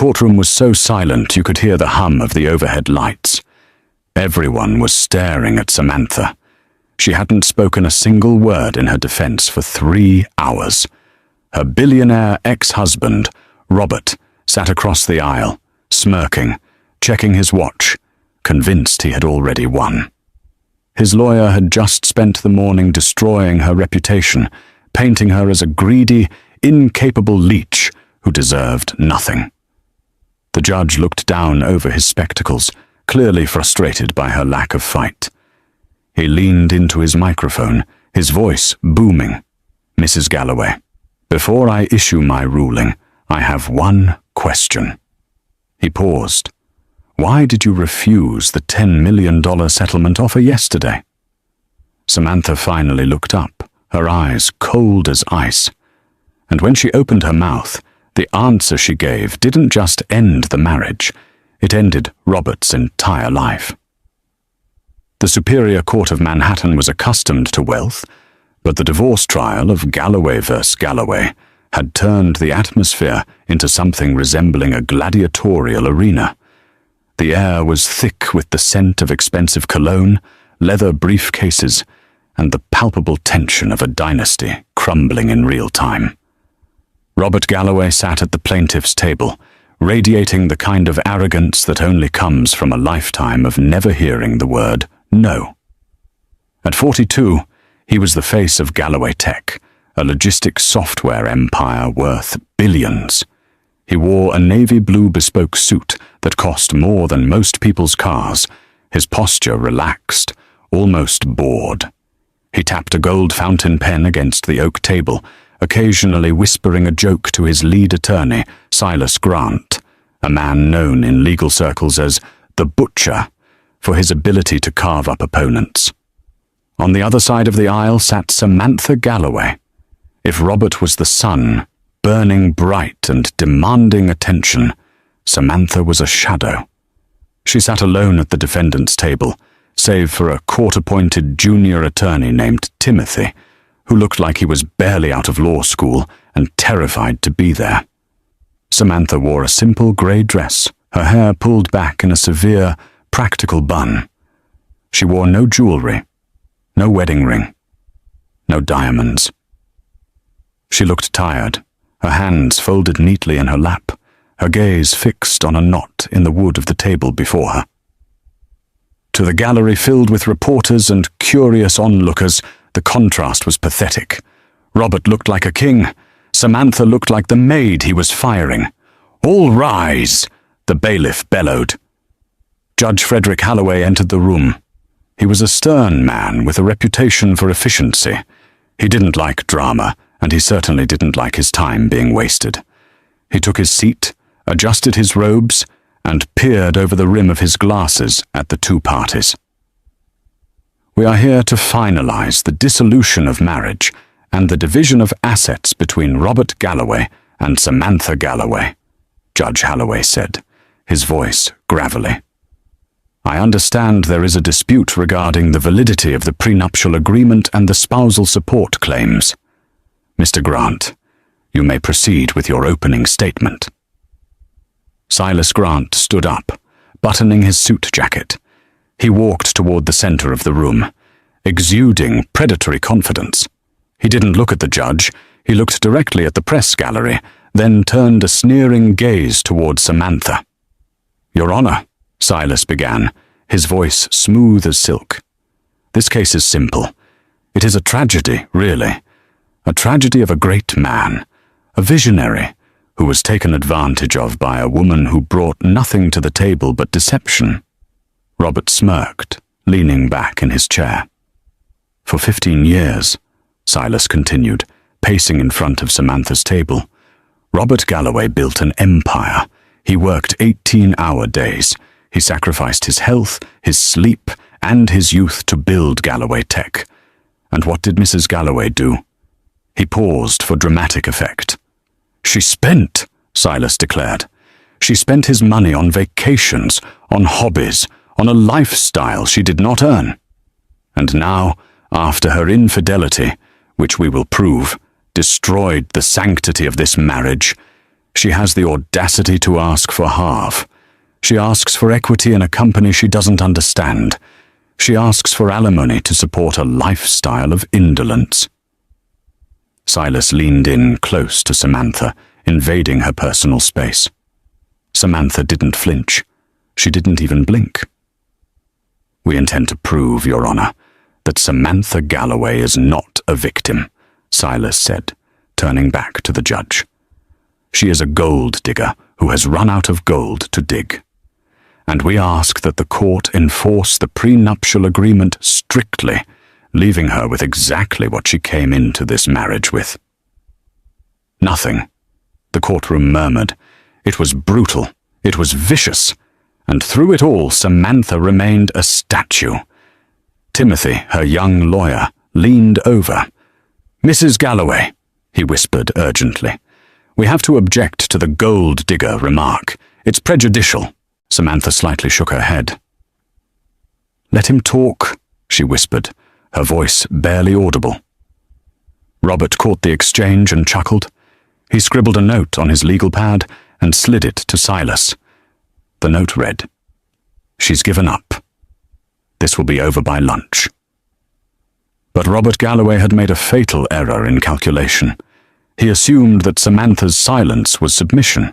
courtroom was so silent you could hear the hum of the overhead lights. Everyone was staring at Samantha. She hadn't spoken a single word in her defense for 3 hours. Her billionaire ex-husband, Robert, sat across the aisle, smirking, checking his watch, convinced he had already won. His lawyer had just spent the morning destroying her reputation, painting her as a greedy, incapable leech who deserved nothing. The judge looked down over his spectacles, clearly frustrated by her lack of fight. He leaned into his microphone, his voice booming. "Mrs. Galloway, before I issue my ruling, I have one question." He paused. "Why did you refuse the $10 million settlement offer yesterday?" Samantha finally looked up, her eyes cold as ice. And when she opened her mouth, the answer she gave didn't just end the marriage, it ended Robert's entire life. The Superior Court of Manhattan was accustomed to wealth, but the divorce trial of Galloway vs. Galloway had turned the atmosphere into something resembling a gladiatorial arena. The air was thick with the scent of expensive cologne, leather briefcases, and the palpable tension of a dynasty crumbling in real time. Robert Galloway sat at the plaintiff's table, radiating the kind of arrogance that only comes from a lifetime of never hearing the word no. At 42, he was the face of Galloway Tech, a logistics software empire worth billions. He wore a navy blue bespoke suit that cost more than most people's cars, his posture relaxed, almost bored. He tapped a gold fountain pen against the oak table, occasionally whispering a joke to his lead attorney, Silas Grant, a man known in legal circles as the Butcher, for his ability to carve up opponents. On the other side of the aisle sat Samantha Galloway. If Robert was the sun, burning bright and demanding attention, Samantha was a shadow. She sat alone at the defendant's table, save for a court-appointed junior attorney named Timothy, who looked like he was barely out of law school and terrified to be there. Samantha wore a simple grey dress, her hair pulled back in a severe, practical bun. She wore no jewelry, no wedding ring, no diamonds. She looked tired, her hands folded neatly in her lap, her gaze fixed on a knot in the wood of the table before her. To the gallery filled with reporters and curious onlookers, the contrast was pathetic. Robert looked like a king. Samantha looked like the maid he was firing. "All rise!" the bailiff bellowed. Judge Frederick Halloway entered the room. He was a stern man with a reputation for efficiency. He didn't like drama, and he certainly didn't like his time being wasted. He took his seat, adjusted his robes, and peered over the rim of his glasses at the two parties. "We are here to finalize the dissolution of marriage and the division of assets between Robert Galloway and Samantha Galloway," Judge Halloway said, his voice gravelly. "I understand there is a dispute regarding the validity of the prenuptial agreement and the spousal support claims. Mr. Grant, you may proceed with your opening statement." Silas Grant stood up, buttoning his suit jacket. He walked toward the center of the room, exuding predatory confidence. He didn't look at the judge, he looked directly at the press gallery, then turned a sneering gaze toward Samantha. "Your Honor," Silas began, his voice smooth as silk. "This case is simple. It is a tragedy, really. A tragedy of a great man, a visionary, who was taken advantage of by a woman who brought nothing to the table but deception." Robert smirked, leaning back in his chair. "For 15 years, Silas continued, pacing in front of Samantha's table, "Robert Galloway built an empire. He worked 18-hour days. He sacrificed his health, his sleep, and his youth to build Galloway Tech. And what did Mrs. Galloway do?" He paused for dramatic effect. "She spent," Silas declared. "She spent his money on vacations, on hobbies, on a lifestyle she did not earn. And now, after her infidelity, which we will prove, destroyed the sanctity of this marriage, She has the audacity to ask for half. She asks for equity in a company she doesn't understand. She asks for alimony to support a lifestyle of indolence. Silas leaned in close to Samantha, invading her personal space. Samantha didn't flinch. She didn't even blink. "We intend to prove, Your Honor, that Samantha Galloway is not a victim," Silas said, turning back to the judge. "She is a gold digger who has run out of gold to dig. And we ask that the court enforce the prenuptial agreement strictly, leaving her with exactly what she came into this marriage with." Nothing. The courtroom murmured. It was brutal. It was vicious. And through it all, Samantha remained a statue. Timothy, her young lawyer, leaned over. "Mrs. Galloway," he whispered urgently, "we have to object to the gold digger remark. It's prejudicial." Samantha slightly shook her head. "Let him talk," she whispered, her voice barely audible. Robert caught the exchange and chuckled. He scribbled a note on his legal pad and slid it to Silas. The note read, "She's given up. This will be over by lunch." But Robert Galloway had made a fatal error in calculation. He assumed that Samantha's silence was submission.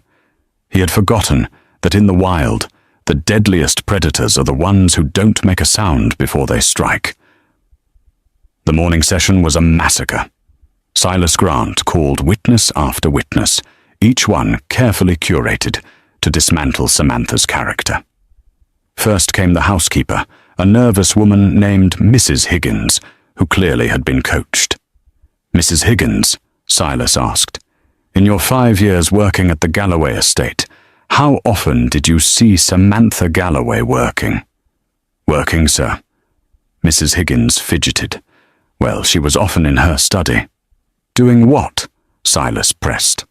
He had forgotten that in the wild, the deadliest predators are the ones who don't make a sound before they strike. The morning session was a massacre. Silas Grant called witness after witness, each one carefully curated to dismantle Samantha's character. First came the housekeeper, a nervous woman named Mrs. Higgins, who clearly had been coached. "Mrs. Higgins," Silas asked, "in your 5 years working at the Galloway estate, how often did you see Samantha Galloway working?" "Working, sir." Mrs. Higgins fidgeted. "Well, she was often in her study." "Doing what?" Silas pressed.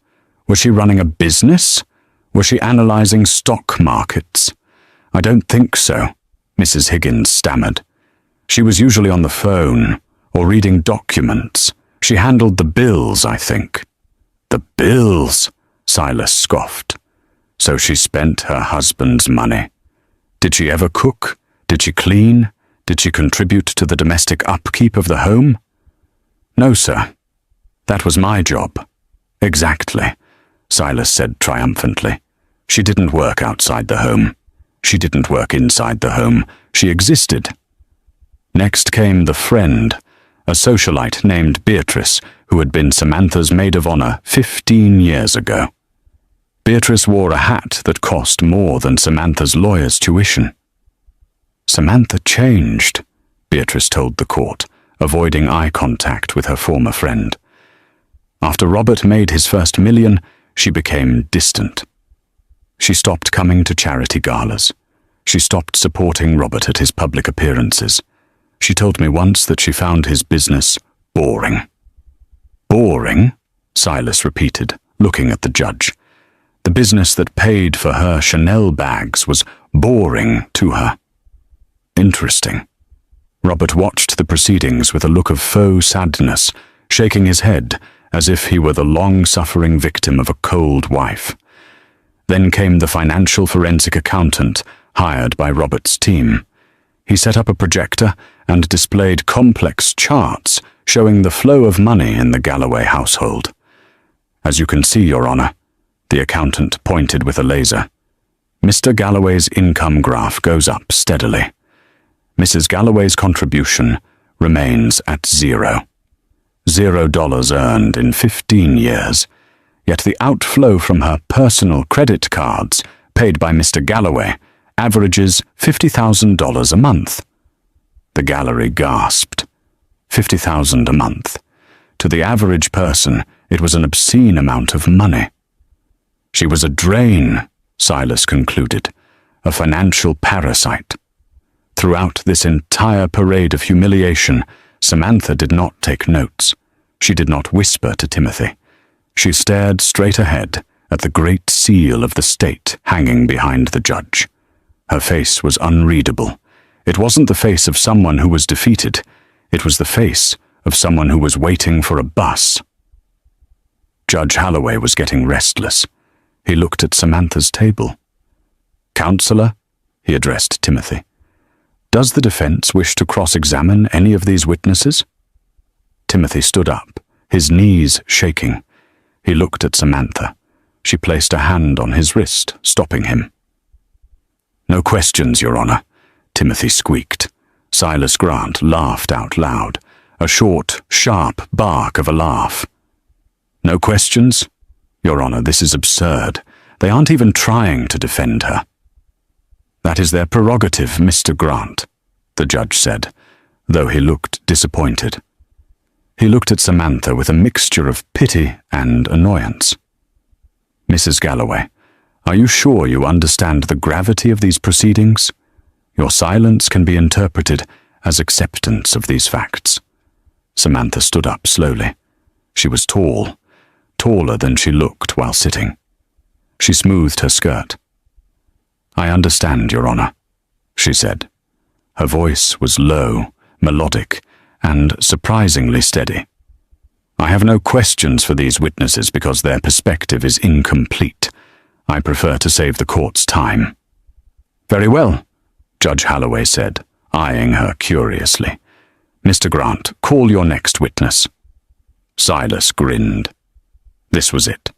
"Was she running a business? Was she analyzing stock markets?" "I don't think so," Mrs. Higgins stammered. "She was usually on the phone or reading documents. She handled the bills, I think." "The bills?" Silas scoffed. "So she spent her husband's money. Did she ever cook? Did she clean? Did she contribute to the domestic upkeep of the home?" "No, sir. That was my job." "Exactly," Silas said triumphantly. "She didn't work outside the home. She didn't work inside the home. She existed." Next came the friend, a socialite named Beatrice, who had been Samantha's maid of honor 15 years ago. Beatrice wore a hat that cost more than Samantha's lawyer's tuition. "Samantha changed," Beatrice told the court, avoiding eye contact with her former friend. After Robert made his first million, she became distant. She stopped coming to charity galas. She stopped supporting Robert at his public appearances. She told me once that she found his business boring. "Boring?" Silas repeated, looking at the judge. The business that paid for her Chanel bags was boring to her. Interesting. Robert watched the proceedings with a look of faux sadness, shaking his head as if he were the long-suffering victim of a cold wife. Then came the financial forensic accountant hired by Robert's team. He set up a projector and displayed complex charts showing the flow of money in the Galloway household. "As you can see, Your Honor," the accountant pointed with a laser, "Mr. Galloway's income graph goes up steadily. Mrs. Galloway's contribution remains at zero. $0 earned in 15 years, yet the outflow from her personal credit cards paid by Mr. Galloway averages $50,000 a month." The gallery gasped. $50,000 a month. To the average person, it was an obscene amount of money. She was a drain, Silas concluded, a financial parasite. Throughout this entire parade of humiliation, Samantha did not take notes. She did not whisper to Timothy. She stared straight ahead at the great seal of the state hanging behind the judge. Her face was unreadable. It wasn't the face of someone who was defeated. It was the face of someone who was waiting for a bus. Judge Holloway was getting restless. He looked at Samantha's table. "Counselor," he addressed Timothy, "does the defense wish to cross-examine any of these witnesses?" Timothy stood up, his knees shaking. He looked at Samantha. She placed a hand on his wrist, stopping him. "No questions, Your Honor," Timothy squeaked. Silas Grant laughed out loud, a short, sharp bark of a laugh. "No questions? Your Honor, this is absurd. They aren't even trying to defend her." "That is their prerogative, Mr. Grant," the judge said, though he looked disappointed. He looked at Samantha with a mixture of pity and annoyance. "Mrs. Galloway, are you sure you understand the gravity of these proceedings? Your silence can be interpreted as acceptance of these facts." Samantha stood up slowly. She was tall, taller than she looked while sitting. She smoothed her skirt. "I understand, Your Honor," she said. Her voice was low, melodic, and surprisingly steady. "I have no questions for these witnesses because their perspective is incomplete. I prefer to save the court's time." "Very well," Judge Holloway said, eyeing her curiously. "Mr. Grant, call your next witness." Silas grinned. This was it.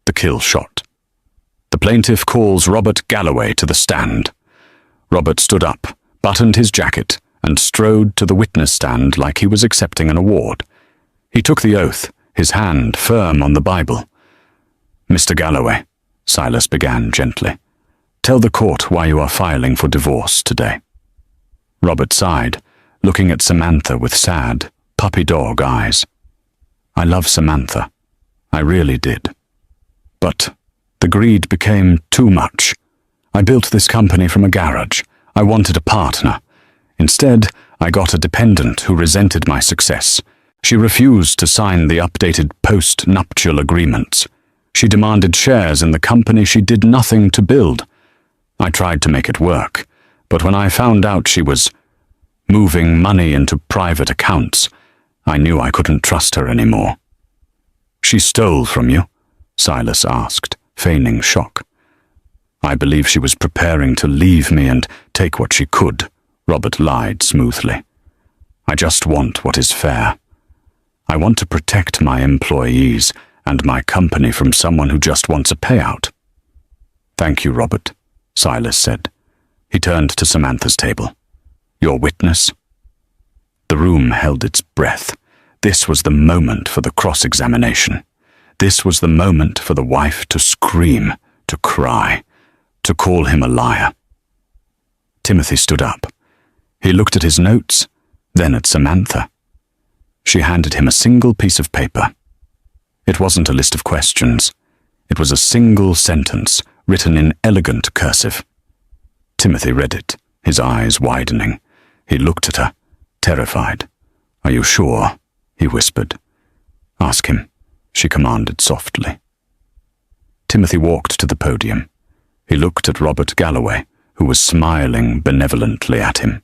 The kill shot. "The plaintiff calls Robert Galloway to the stand." Robert stood up, buttoned his jacket, and strode to the witness stand like he was accepting an award. He took the oath, his hand firm on the Bible. "Mr. Galloway," Silas began gently, "tell the court why you are filing for divorce today." Robert sighed, looking at Samantha with sad, puppy-dog eyes. "I love Samantha. I really did. But the greed became too much. I built this company from a garage. I wanted a partner. Instead, I got a dependent who resented my success. She refused to sign the updated post-nuptial agreements. She demanded shares in the company she did nothing to build. I tried to make it work, but when I found out she was moving money into private accounts, I knew I couldn't trust her anymore." "She stole from you?" Silas asked, feigning shock. "I believe she was preparing to leave me and take what she could," Robert lied smoothly. "I just want what is fair. I want to protect my employees and my company from someone who just wants a payout." "Thank you, Robert," Silas said. He turned to Samantha's table. "Your witness?" The room held its breath. This was the moment for the cross-examination. This was the moment for the wife to scream, to cry, to call him a liar. Timothy stood up. He looked at his notes, then at Samantha. She handed him a single piece of paper. It wasn't a list of questions. It was a single sentence, written in elegant cursive. Timothy read it, his eyes widening. He looked at her, terrified. "Are you sure?" he whispered. "Ask him," she commanded softly. Timothy walked to the podium. He looked at Robert Galloway, who was smiling benevolently at him.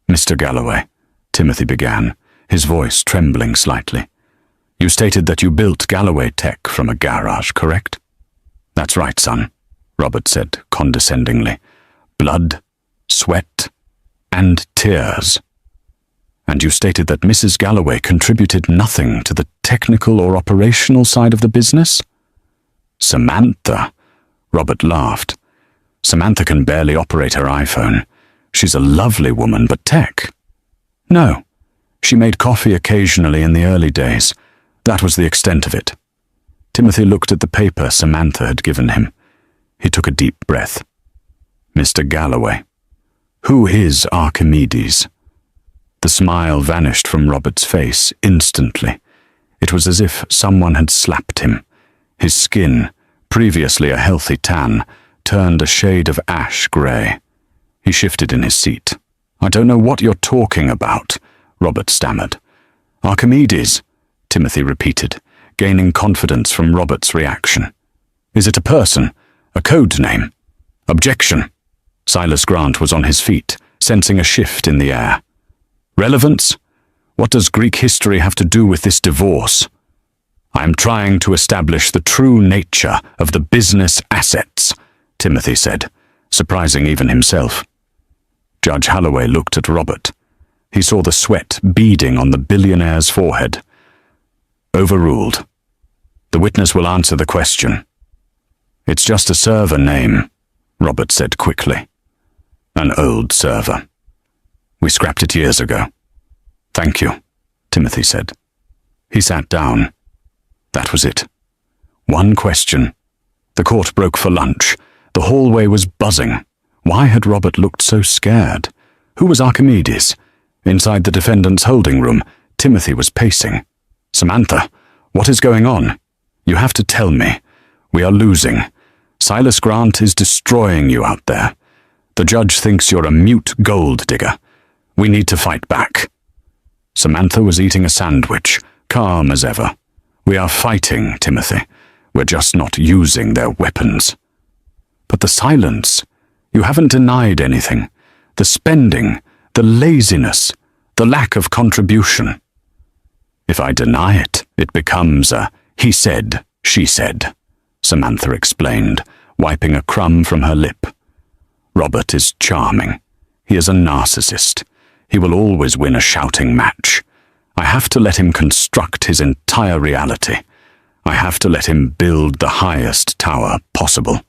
"Mr. Galloway," Timothy began, his voice trembling slightly. "You stated that you built Galloway Tech from a garage, correct?" "That's right, son," Robert said condescendingly. "Blood, sweat, and tears." "And you stated that Mrs. Galloway contributed nothing to the technical or operational side of the business?" "Samantha," Robert laughed. "Samantha can barely operate her iPhone. She's a lovely woman, but tech? No. She made coffee occasionally in the early days. That was the extent of it." Timothy looked at the paper Samantha had given him. He took a deep breath. "Mr. Galloway, who is Archimedes?" The smile vanished from Robert's face instantly. It was as if someone had slapped him. His skin, previously a healthy tan, turned a shade of ash grey. He shifted in his seat. "I don't know what you're talking about," Robert stammered. "Archimedes," Timothy repeated, gaining confidence from Robert's reaction. "Is it a person? A code name?" "Objection." Silas Grant was on his feet, sensing a shift in the air. "Relevance? What does Greek history have to do with this divorce?" "I'm trying to establish the true nature of the business assets," Timothy said, surprising even himself. Judge Holloway looked at Robert. He saw the sweat beading on the billionaire's forehead. "Overruled. The witness will answer the question." "It's just a server name," Robert said quickly. "An old server. We scrapped it years ago." "Thank you," Timothy said. He sat down. That was it. One question. The court broke for lunch. The hallway was buzzing. Why had Robert looked so scared? Who was Archimedes? Inside the defendant's holding room, Timothy was pacing. "Samantha, what is going on? You have to tell me. We are losing. Silas Grant is destroying you out there. The judge thinks you're a mute gold digger. We need to fight back." Samantha was eating a sandwich, calm as ever. "We are fighting, Timothy. We're just not using their weapons." "But the silence. You haven't denied anything. The spending, the laziness, the lack of contribution." "If I deny it, it becomes a he said, she said," Samantha explained, wiping a crumb from her lip. "Robert is charming. He is a narcissist. He will always win a shouting match. I have to let him construct his entire reality. I have to let him build the highest tower possible."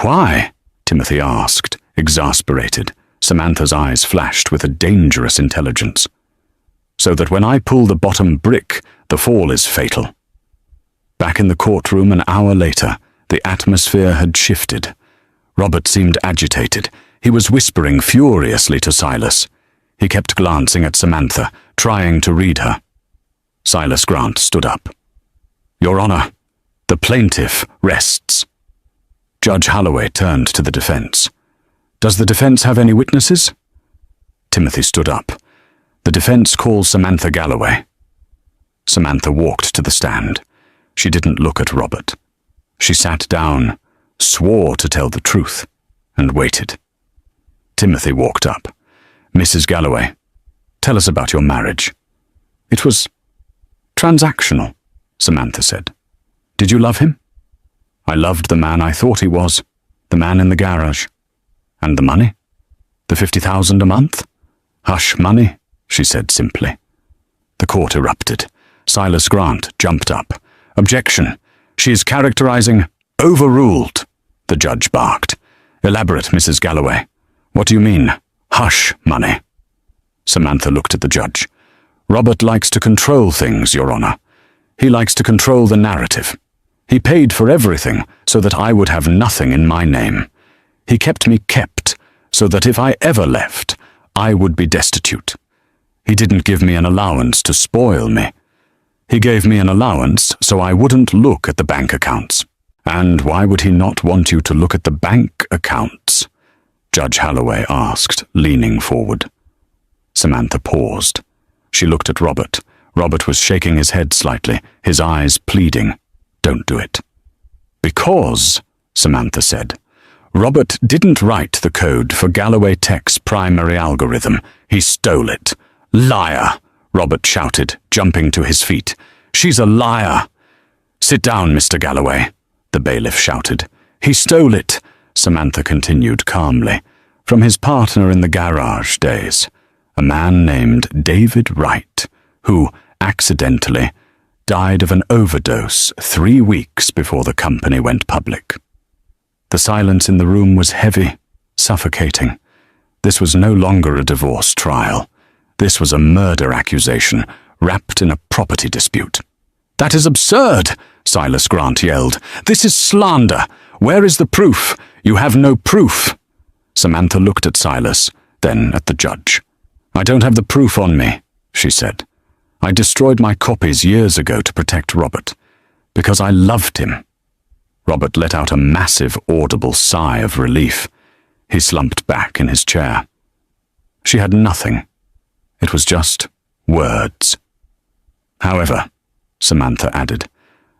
"Why?" Timothy asked, exasperated. Samantha's eyes flashed with a dangerous intelligence. "So that when I pull the bottom brick, the fall is fatal." Back in the courtroom an hour later, the atmosphere had shifted. Robert seemed agitated. He was whispering furiously to Silas. He kept glancing at Samantha, trying to read her. Silas Grant stood up. "Your Honor, the plaintiff rests." Judge Holloway turned to the defense. "Does the defense have any witnesses?" Timothy stood up. "The defense calls Samantha Galloway." Samantha walked to the stand. She didn't look at Robert. She sat down, swore to tell the truth, and waited. Timothy walked up. "Mrs. Galloway, tell us about your marriage." "It was transactional," Samantha said. "Did you love him?" "I loved the man I thought he was, the man in the garage." "And the money? The $50,000 a month?" "Hush money," she said simply. The court erupted. Silas Grant jumped up. "Objection. She is characterizing—" "Overruled," the judge barked. "Elaborate, Mrs. Galloway. What do you mean, hush money?" Samantha looked at the judge. "Robert likes to control things, Your Honor. He likes to control the narrative. He paid for everything so that I would have nothing in my name. He kept me kept so that if I ever left, I would be destitute. He didn't give me an allowance to spoil me. He gave me an allowance so I wouldn't look at the bank accounts." "And why would he not want you to look at the bank accounts?" Judge Holloway asked, leaning forward. Samantha paused. She looked at Robert. Robert was shaking his head slightly, his eyes pleading. "Don't do it." "Because," Samantha said, "Robert didn't write the code for Galloway Tech's primary algorithm. He stole it." "Liar!" Robert shouted, jumping to his feet. "She's a liar!" "Sit down, Mr. Galloway," the bailiff shouted. "He stole it," Samantha continued calmly, "from his partner in the garage days, a man named David Wright, who, accidentally, died of an overdose 3 weeks before the company went public." The silence in the room was heavy, suffocating. This was no longer a divorce trial. This was a murder accusation wrapped in a property dispute. "That is absurd!" Silas Grant yelled. "This is slander! Where is the proof? You have no proof!" Samantha looked at Silas, then at the judge. "I don't have the proof on me," she said. "I destroyed my copies years ago to protect Robert, because I loved him." Robert let out a massive, audible sigh of relief. He slumped back in his chair. She had nothing. It was just words. "However," Samantha added,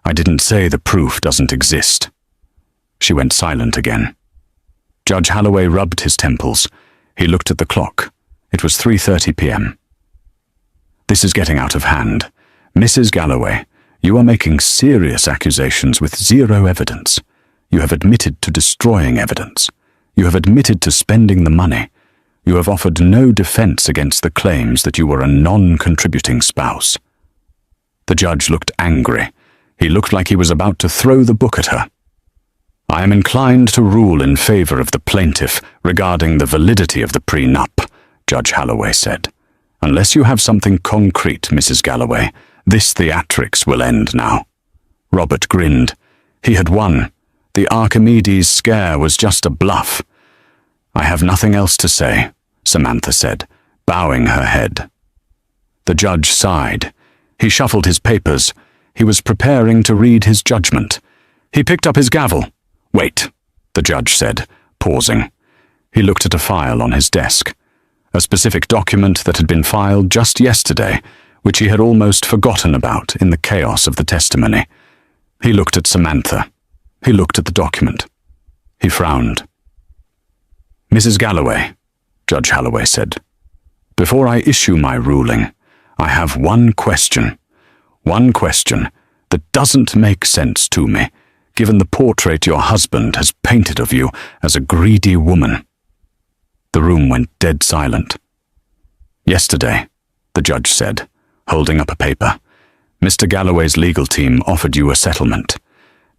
"I didn't say the proof doesn't exist." She went silent again. Judge Holloway rubbed his temples. He looked at the clock. It was 3:30 p.m. "This is getting out of hand. Mrs. Galloway, You are making serious accusations with zero evidence. You have admitted to destroying evidence. You have admitted to spending the money. You have offered no defense against the claims that you were a non-contributing spouse. The judge looked angry. He looked like he was about to throw the book at her. I am inclined to rule in favor of the plaintiff regarding the validity of the prenup, Judge Holloway said. Unless you have something concrete, Mrs. Galloway, this theatrics will end now. Robert grinned. He had won. The Archimedes scare was just a bluff. I have nothing else to say, Samantha said, bowing her head. The judge sighed. He shuffled his papers. He was preparing to read his judgment. He picked up his gavel. Wait, the judge said, pausing. He looked at a file on his desk, a specific document that had been filed just yesterday, which he had almost forgotten about in the chaos of the testimony. He looked at Samantha. He looked at the document. He frowned. Mrs. Galloway, Judge Holloway said, before I issue my ruling, I have one question that doesn't make sense to me, given the portrait your husband has painted of you as a greedy woman. The room went dead silent. Yesterday, the judge said, holding up a paper, Mr. Galloway's legal team offered you a settlement.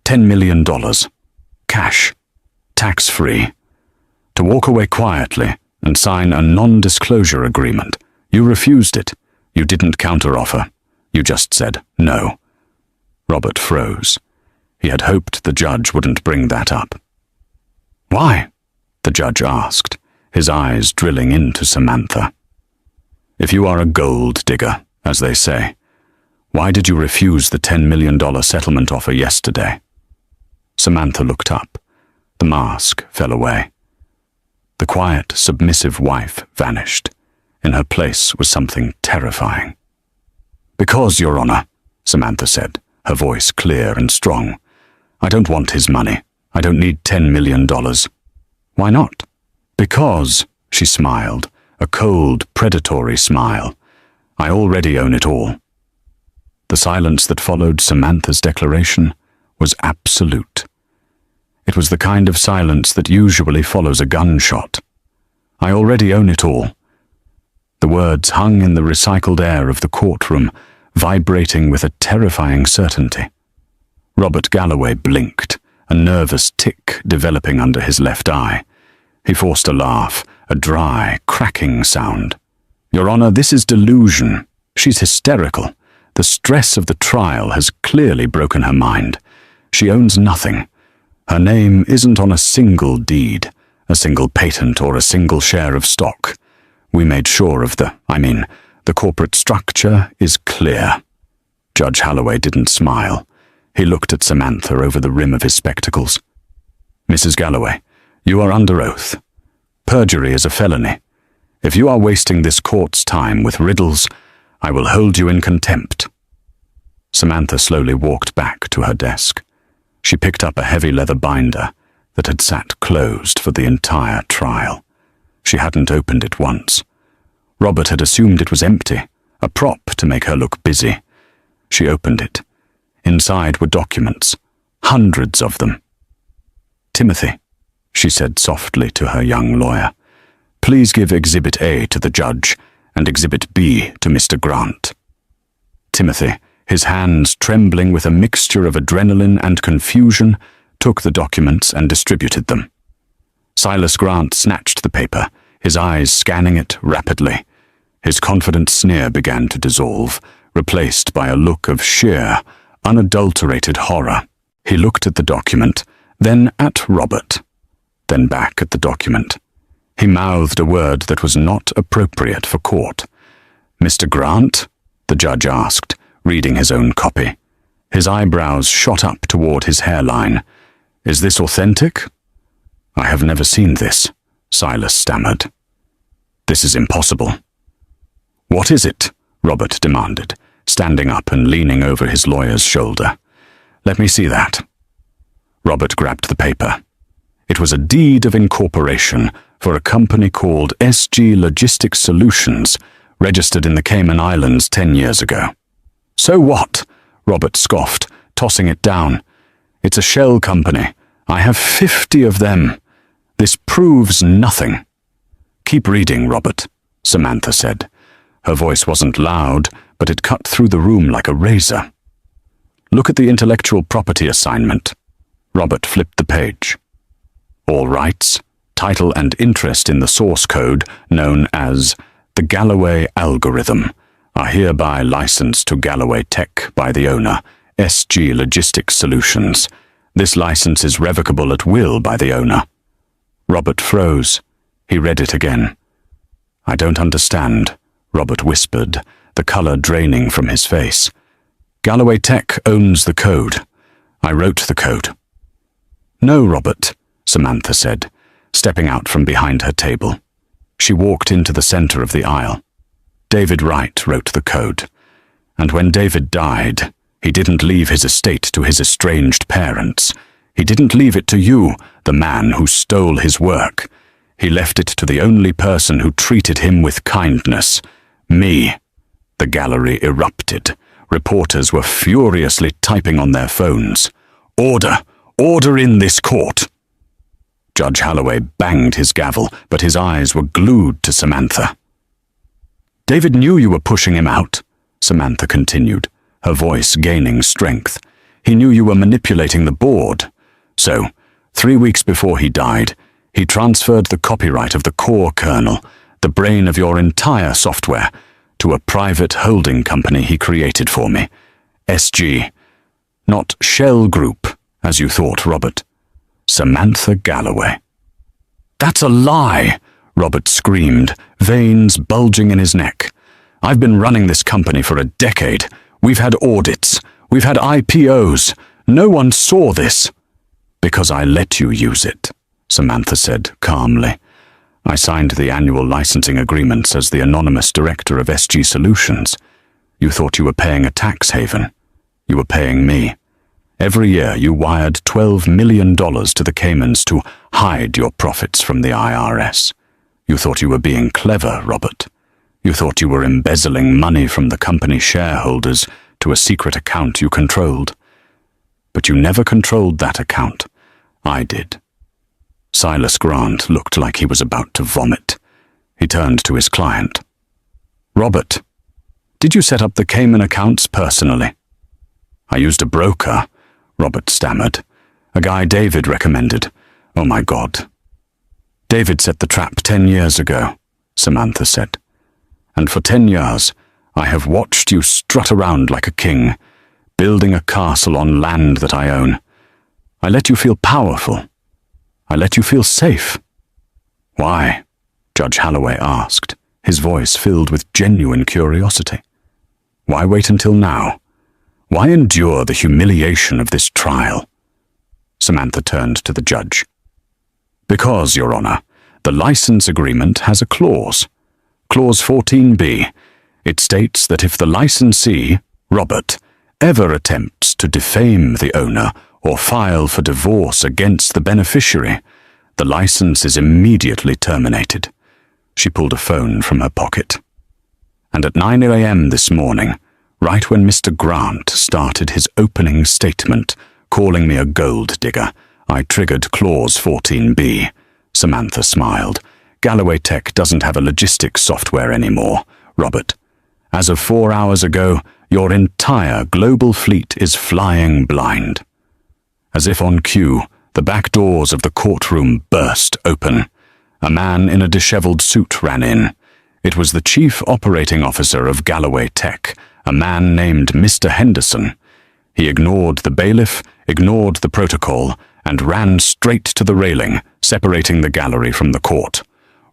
$10 million. Cash. Tax-free. To walk away quietly and sign a non-disclosure agreement. You refused it. You didn't counteroffer. You just said no. Robert froze. He had hoped the judge wouldn't bring that up. Why? The judge asked, his eyes drilling into Samantha. If you are a gold digger, as they say, why did you refuse the $10 million settlement offer yesterday? Samantha looked up. The mask fell away. The quiet, submissive wife vanished. In her place was something terrifying. Because, Your Honor, Samantha said, her voice clear and strong. I don't want his money. I don't need $10 million. Why not? Because, she smiled, a cold, predatory smile. I already own it all. The silence that followed Samantha's declaration was absolute. It was the kind of silence that usually follows a gunshot. I already own it all. The words hung in the recycled air of the courtroom, vibrating with a terrifying certainty. Robert Galloway blinked, a nervous tic developing under his left eye. He forced a laugh, a dry, cracking sound. Your Honor, this is delusion. She's hysterical. The stress of the trial has clearly broken her mind. She owns nothing. Her name isn't on a single deed, a single patent or a single share of stock. We made sure of the corporate structure is clear. Judge Holloway didn't smile. He looked at Samantha over the rim of his spectacles. Mrs. Galloway, you are under oath. Perjury is a felony. If you are wasting this court's time with riddles, I will hold you in contempt. Samantha slowly walked back to her desk. She picked up a heavy leather binder that had sat closed for the entire trial. She hadn't opened it once. Robert had assumed it was empty, a prop to make her look busy. She opened it. Inside were documents, hundreds of them. Timothy, she said softly to her young lawyer, please give Exhibit A to the judge and Exhibit B to Mr. Grant. Timothy, his hands trembling with a mixture of adrenaline and confusion, took the documents and distributed them. Silas Grant snatched the paper, his eyes scanning it rapidly. His confident sneer began to dissolve, replaced by a look of sheer, unadulterated horror. He looked at the document, then at Robert, then back at the document. He mouthed a word that was not appropriate for court. Mr. Grant? The judge asked, reading his own copy. His eyebrows shot up toward his hairline. Is this authentic? I have never seen this, Silas stammered. This is impossible. What is it? Robert demanded, standing up and leaning over his lawyer's shoulder. Let me see that. Robert grabbed the paper. It was a deed of incorporation for a company called SG Logistics Solutions, registered in the Cayman Islands 10 years ago. So what? Robert scoffed, tossing it down. "It's a shell company. I have 50 of them. This proves nothing." "Keep reading, Robert," Samantha said. Her voice wasn't loud, but it cut through the room like a razor. "Look at the intellectual property assignment." Robert flipped the page. "All rights, title and interest in the source code known as the Galloway algorithm are hereby licensed to Galloway Tech by the owner, SG Logistics Solutions. This license is revocable at will by the owner." Robert froze. He read it again. "I don't understand," Robert whispered, the color draining from his face. "Galloway Tech owns the code. I wrote the code." "No, Robert," Samantha said, stepping out from behind her table. She walked into the center of the aisle. "David Wright wrote the code. And when David died, he didn't leave his estate to his estranged parents. He didn't leave it to you, the man who stole his work. He left it to the only person who treated him with kindness. Me." The gallery erupted. Reporters were furiously typing on their phones. "Order! Order in this court!" Judge Holloway banged his gavel, but his eyes were glued to Samantha. "David knew you were pushing him out," Samantha continued, her voice gaining strength. "He knew you were manipulating the board. So, 3 weeks before he died, he transferred the copyright of the core kernel, the brain of your entire software, to a private holding company he created for me. SG. Not Shell Group, as you thought, Robert. Samantha Galloway." "That's a lie!" Robert screamed, veins bulging in his neck. "I've been running this company for a decade. We've had audits. We've had IPOs. No one saw this." "Because I let you use it," Samantha said calmly. "I signed the annual licensing agreements as the anonymous director of SG Solutions. You thought you were paying a tax haven. You were paying me. Every year you wired $12 million to the Caymans to hide your profits from the IRS. You thought you were being clever, Robert. You thought you were embezzling money from the company shareholders to a secret account you controlled. But you never controlled that account. I did." Silas Grant looked like he was about to vomit. He turned to his client. "Robert, did you set up the Cayman accounts personally?" "I used a broker," Robert stammered. "A guy David recommended. Oh my God." "David set the trap 10 years ago," Samantha said. "And for 10 years, I have watched you strut around like a king, building a castle on land that I own. I let you feel powerful. I let you feel safe." "Why?" Judge Holloway asked, his voice filled with genuine curiosity. "Why wait until now? Why endure the humiliation of this trial?" Samantha turned to the judge. "Because, Your Honor, the license agreement has a clause. Clause 14B. It states that if the licensee, Robert, ever attempts to defame the owner or file for divorce against the beneficiary, the license is immediately terminated." She pulled a phone from her pocket. "And at 9 a.m. this morning, right when Mr. Grant started his opening statement, calling me a gold digger, I triggered Clause 14B. Samantha smiled. "Galloway Tech doesn't have a logistics software anymore, Robert. As of 4 hours ago, your entire global fleet is flying blind." As if on cue, the back doors of the courtroom burst open. A man in a disheveled suit ran in. It was the chief operating officer of Galloway Tech, a man named Mr. Henderson. He ignored the bailiff, ignored the protocol, and ran straight to the railing, separating the gallery from the court.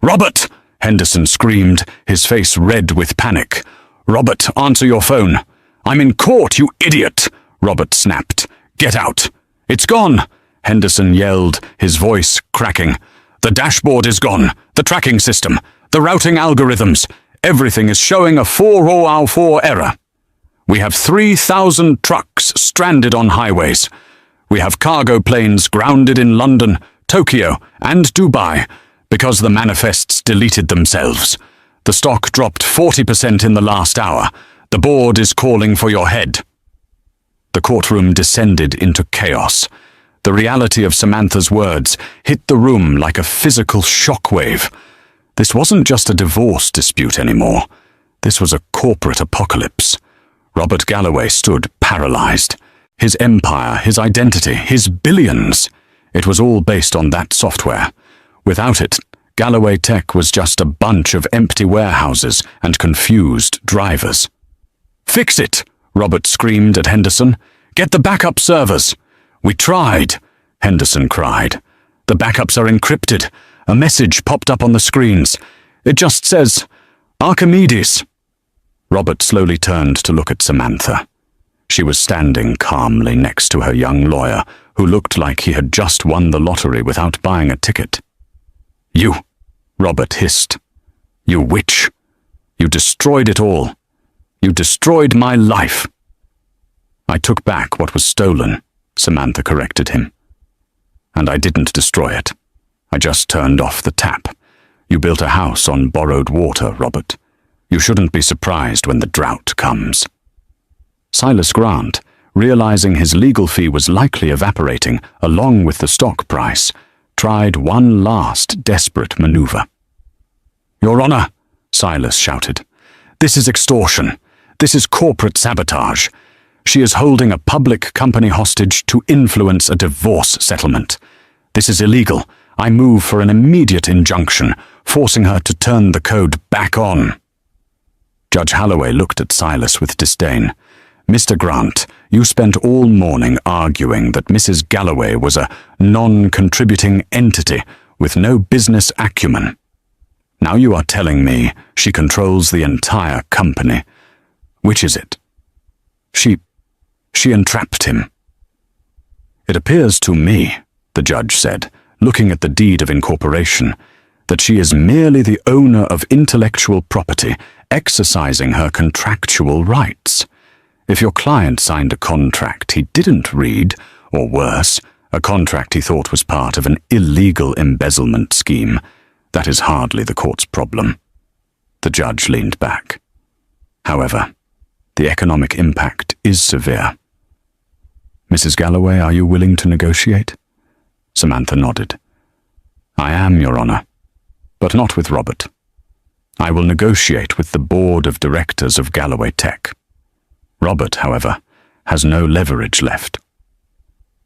"Robert!" Henderson screamed, his face red with panic. "Robert, answer your phone." "I'm in court, you idiot!" Robert snapped. "Get out!" "It's gone!" Henderson yelled, his voice cracking. "The dashboard is gone, the tracking system, the routing algorithms. Everything is showing a 404 error. We have 3,000 trucks stranded on highways. We have cargo planes grounded in London, Tokyo, and Dubai because the manifests deleted themselves. The stock dropped 40% in the last hour. The board is calling for your head." The courtroom descended into chaos. The reality of Samantha's words hit the room like a physical shockwave. This wasn't just a divorce dispute anymore. This was a corporate apocalypse. Robert Galloway stood paralyzed. His empire, his identity, his billions. It was all based on that software. Without it, Galloway Tech was just a bunch of empty warehouses and confused drivers. "Fix it!" Robert screamed at Henderson. "Get the backup servers!" "We tried," Henderson cried. "The backups are encrypted. A message popped up on the screens. It just says, 'Archimedes.'" Robert slowly turned to look at Samantha. She was standing calmly next to her young lawyer, who looked like he had just won the lottery without buying a ticket. "You," Robert hissed. "You witch. You destroyed it all. You destroyed my life." "I took back what was stolen," Samantha corrected him. "And I didn't destroy it. I just turned off the tap. You built a house on borrowed water, Robert. You shouldn't be surprised when the drought comes." Silas Grant, realizing his legal fee was likely evaporating along with the stock price, tried one last desperate maneuver. "Your Honor," Silas shouted, "this is extortion. This is corporate sabotage. She is holding a public company hostage to influence a divorce settlement. This is illegal. I move for an immediate injunction, forcing her to turn the code back on." Judge Holloway looked at Silas with disdain. "Mr. Grant, you spent all morning arguing that Mrs. Galloway was a non-contributing entity with no business acumen. Now you are telling me she controls the entire company. Which is it?" She entrapped him." "It appears to me," the judge said, looking at the deed of incorporation, "that she is merely the owner of intellectual property, exercising her contractual rights. If your client signed a contract he didn't read, or worse, a contract he thought was part of an illegal embezzlement scheme, that is hardly the court's problem." The judge leaned back. "However, the economic impact is severe. Mrs. Galloway, are you willing to negotiate?" Samantha nodded. "I am, Your Honor, but not with Robert. I will negotiate with the board of directors of Galloway Tech. Robert, however, has no leverage left."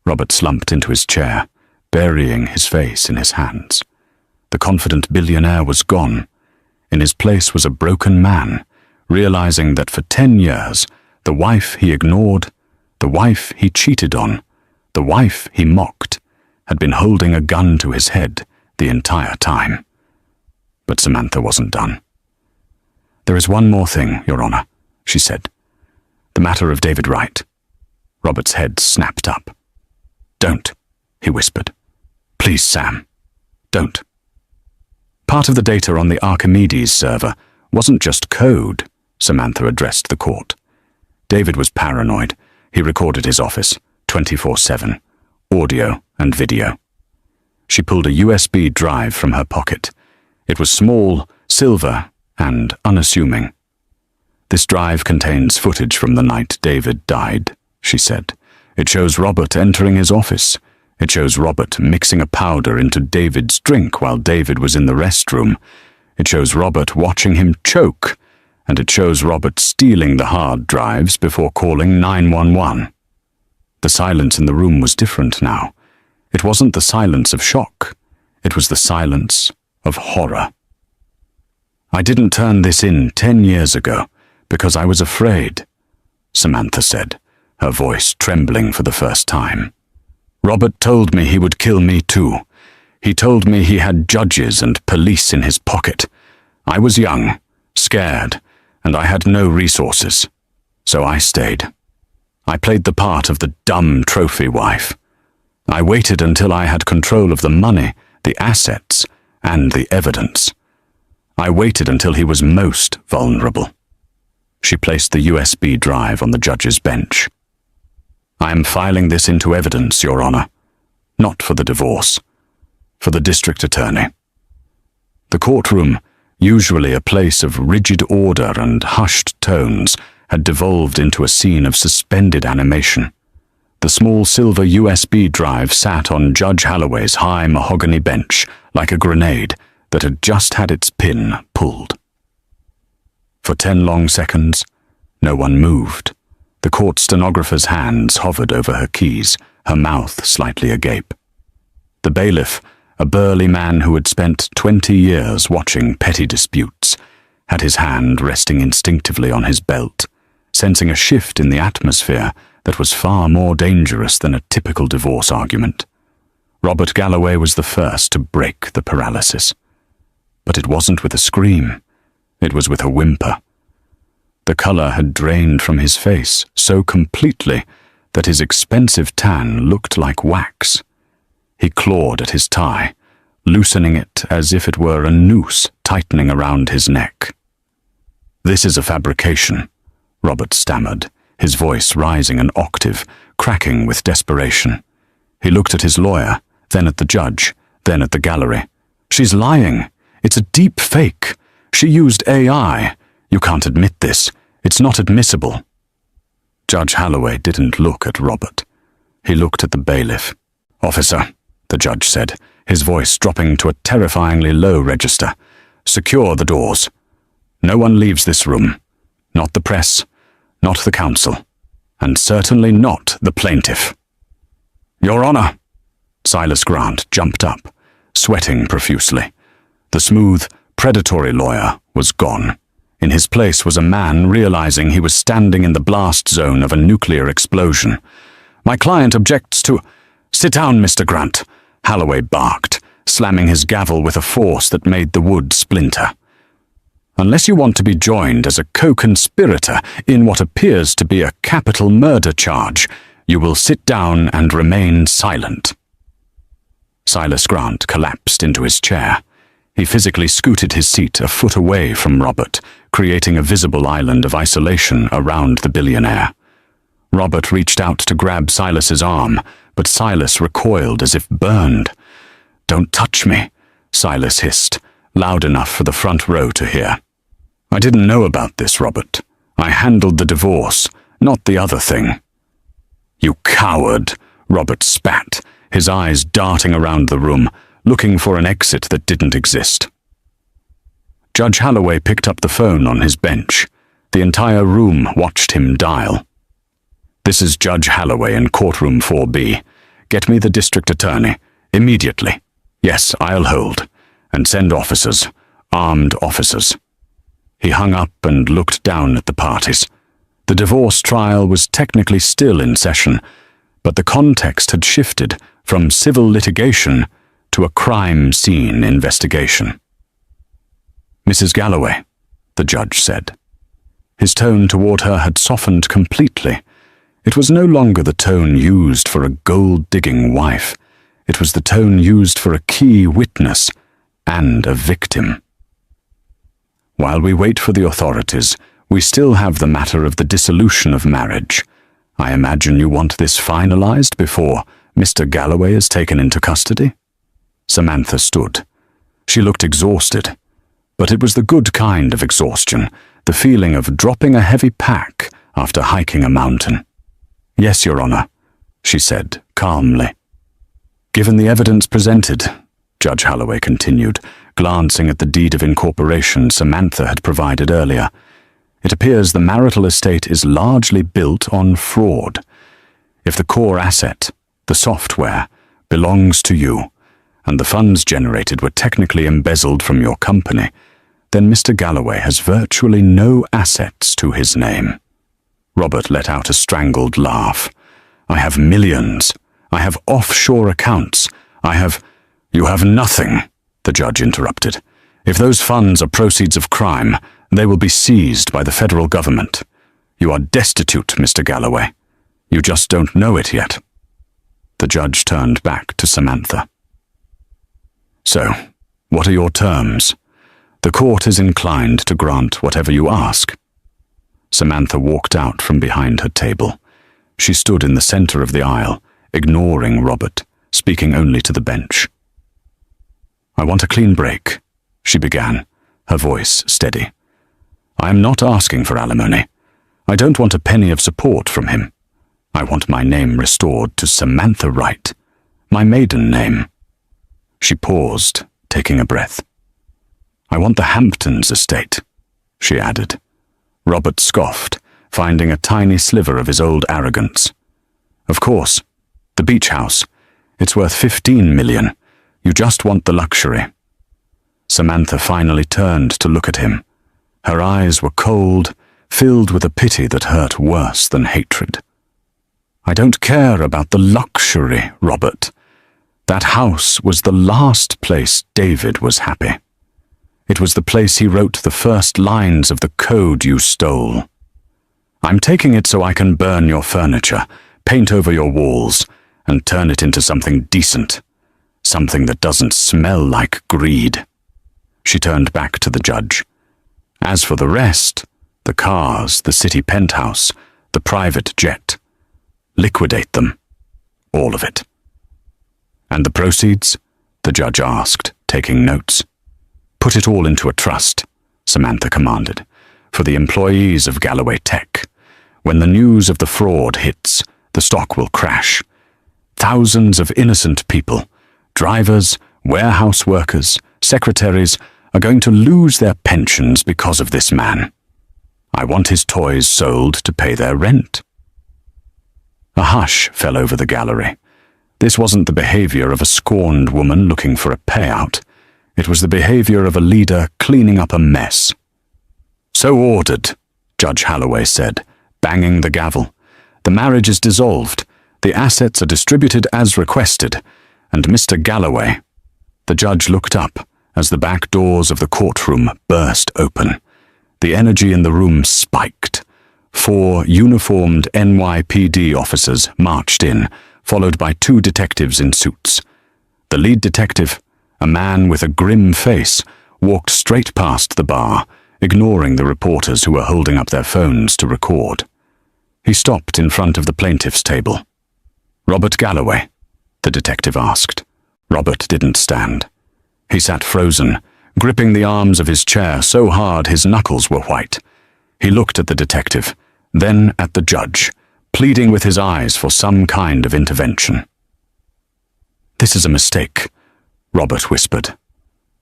Robert slumped into his chair, burying his face in his hands. The confident billionaire was gone. In his place was a broken man, realizing that for 10 years, the wife he ignored, the wife he cheated on, the wife he mocked, had been holding a gun to his head the entire time. But Samantha wasn't done. "There is one more thing, Your Honor," she said. "The matter of David Wright." Robert's head snapped up. "Don't," he whispered. "Please, Sam, don't." Part of the data on the Archimedes server wasn't just code, Samantha addressed the court. David was paranoid. He recorded his office, 24/7, audio and video. She pulled a USB drive from her pocket. It was small, silver, and unassuming. "This drive contains footage from the night David died," she said. "It shows Robert entering his office. It shows Robert mixing a powder into David's drink while David was in the restroom. It shows Robert watching him choke, and it shows Robert stealing the hard drives before calling 911. The silence in the room was different now. It wasn't the silence of shock. It was the silence of horror. "I didn't turn this in 10 years ago because I was afraid," Samantha said, her voice trembling for the first time. "Robert told me he would kill me too. He told me he had judges and police in his pocket. I was young, scared, and I had no resources. So I stayed. I played the part of the dumb trophy wife. I waited until I had control of the money, the assets, and the evidence. I waited until he was most vulnerable." She placed the USB drive on the judge's bench. "I am filing this into evidence, Your Honor. Not for the divorce. For the district attorney." The courtroom, usually a place of rigid order and hushed tones, had devolved into a scene of suspended animation. The small silver USB drive sat on Judge Holloway's high mahogany bench like a grenade that had just had its pin pulled. For 10 long seconds, no one moved. The court stenographer's hands hovered over her keys, her mouth slightly agape. The bailiff, a burly man who had spent 20 years watching petty disputes, had his hand resting instinctively on his belt, sensing a shift in the atmosphere that was far more dangerous than a typical divorce argument. Robert Galloway was the first to break the paralysis. But it wasn't with a scream. It was with a whimper. The color had drained from his face so completely that his expensive tan looked like wax. He clawed at his tie, loosening it as if it were a noose tightening around his neck. "This is a fabrication," Robert stammered, his voice rising an octave, cracking with desperation. He looked at his lawyer, then at the judge, then at the gallery. "She's lying. It's a deep fake. She used AI. You can't admit this. It's not admissible." Judge Holloway didn't look at Robert. He looked at the bailiff. "Officer," the judge said, his voice dropping to a terrifyingly low register, "secure the doors. No one leaves this room. Not the press, not the counsel, and certainly not the plaintiff." "Your Honor!" Silas Grant jumped up, sweating profusely. The smooth, predatory lawyer was gone. In his place was a man realizing he was standing in the blast zone of a nuclear explosion. "My client objects to—" "Sit down, Mr. Grant," Holloway barked, slamming his gavel with a force that made the wood splinter. "Unless you want to be joined as a co-conspirator in what appears to be a capital murder charge, you will sit down and remain silent." Silas Grant collapsed into his chair. He physically scooted his seat a foot away from Robert, creating a visible island of isolation around the billionaire. Robert reached out to grab Silas's arm, but Silas recoiled as if burned. "Don't touch me," Silas hissed, loud enough for the front row to hear. "I didn't know about this, Robert. I handled the divorce, not the other thing." "You coward," Robert spat, his eyes darting around the room, looking for an exit that didn't exist. Judge Holloway picked up the phone on his bench. The entire room watched him dial. "This is Judge Holloway in courtroom 4B. Get me the district attorney, immediately. Yes, I'll hold. And send officers, armed officers." He hung up and looked down at the parties. The divorce trial was technically still in session, but the context had shifted from civil litigation to a crime scene investigation. "Mrs. Galloway," the judge said. His tone toward her had softened completely. It was no longer the tone used for a gold-digging wife. It was the tone used for a key witness and a victim. "While we wait for the authorities, we still have the matter of the dissolution of marriage. I imagine you want this finalized before Mr. Galloway is taken into custody?" Samantha stood. She looked exhausted, but it was the good kind of exhaustion, the feeling of dropping a heavy pack after hiking a mountain. "Yes, Your Honor," she said calmly. "Given the evidence presented," Judge Holloway continued, glancing at the deed of incorporation Samantha had provided earlier, "it appears the marital estate is largely built on fraud. If the core asset, the software, belongs to you, and the funds generated were technically embezzled from your company, then Mr. Galloway has virtually no assets to his name." Robert let out a strangled laugh. "I have millions. I have offshore accounts. You have nothing," the judge interrupted. "If those funds are proceeds of crime, they will be seized by the federal government. You are destitute, Mr. Galloway. You just don't know it yet." The judge turned back to Samantha. "So, what are your terms? The court is inclined to grant whatever you ask." Samantha walked out from behind her table. She stood in the center of the aisle, ignoring Robert, speaking only to the bench. "I want a clean break," she began, her voice steady. "I am not asking for alimony. I don't want a penny of support from him. I want my name restored to Samantha Wright, my maiden name." She paused, taking a breath. "I want the Hamptons estate," she added. Robert scoffed, finding a tiny sliver of his old arrogance. "Of course. The beach house. It's worth 15 million. You just want the luxury." Samantha finally turned to look at him. Her eyes were cold, filled with a pity that hurt worse than hatred. "I don't care about the luxury, Robert. That house was the last place David was happy. It was the place he wrote the first lines of the code you stole. I'm taking it so I can burn your furniture, paint over your walls, and turn it into something decent. Something that doesn't smell like greed." She turned back to the judge. "As for the rest, the cars, the city penthouse, the private jet, liquidate them. All of it." "And the proceeds?" the judge asked, taking notes. "Put it all into a trust," Samantha commanded, "for the employees of Galloway Tech. When the news of the fraud hits, the stock will crash. Thousands of innocent people, drivers, warehouse workers, secretaries, are going to lose their pensions because of this man. I want his toys sold to pay their rent." A hush fell over the gallery. This wasn't the behavior of a scorned woman looking for a payout. It was the behavior of a leader cleaning up a mess. "So ordered," Judge Halloway said, banging the gavel. "The marriage is dissolved. The assets are distributed as requested. And Mr. Galloway—" The judge looked up as the back doors of the courtroom burst open. The energy in the room spiked. 4 uniformed NYPD officers marched in, followed by 2 detectives in suits. The lead detective, a man with a grim face, walked straight past the bar, ignoring the reporters who were holding up their phones to record. He stopped in front of the plaintiff's table. "Robert Galloway?" the detective asked. Robert didn't stand. He sat frozen, gripping the arms of his chair so hard his knuckles were white. He looked at the detective, then at the judge, pleading with his eyes for some kind of intervention. "This is a mistake," Robert whispered.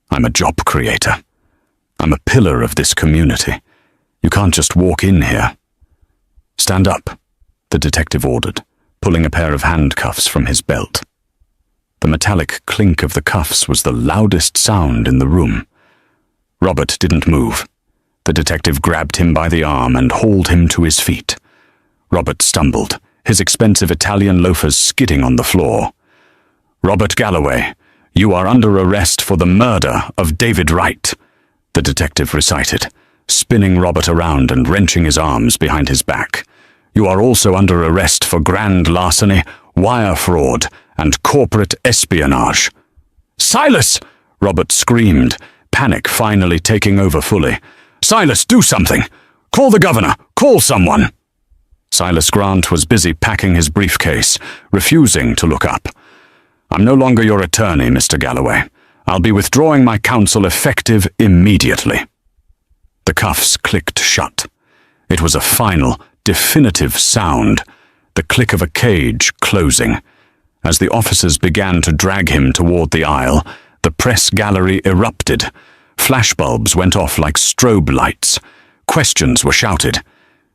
"I'm a job creator. I'm a pillar of this community. You can't just walk in here." "Stand up," the detective ordered, pulling a pair of handcuffs from his belt. The metallic clink of the cuffs was the loudest sound in the room. Robert didn't move. The detective grabbed him by the arm and hauled him to his feet. Robert stumbled, his expensive Italian loafers skidding on the floor. "Robert Galloway, you are under arrest for the murder of David Wright," the detective recited, spinning Robert around and wrenching his arms behind his back. "You are also under arrest for grand larceny, wire fraud, and corporate espionage." "Silas!" Robert screamed, panic finally taking over fully. "Silas, do something! Call the governor! Call someone!" Silas Grant was busy packing his briefcase, refusing to look up. "I'm no longer your attorney, Mr. Galloway. I'll be withdrawing my counsel effective immediately." The cuffs clicked shut. It was a final, definitive sound, the click of a cage closing. As the officers began to drag him toward the aisle, the press gallery erupted. Flashbulbs went off like strobe lights. Questions were shouted.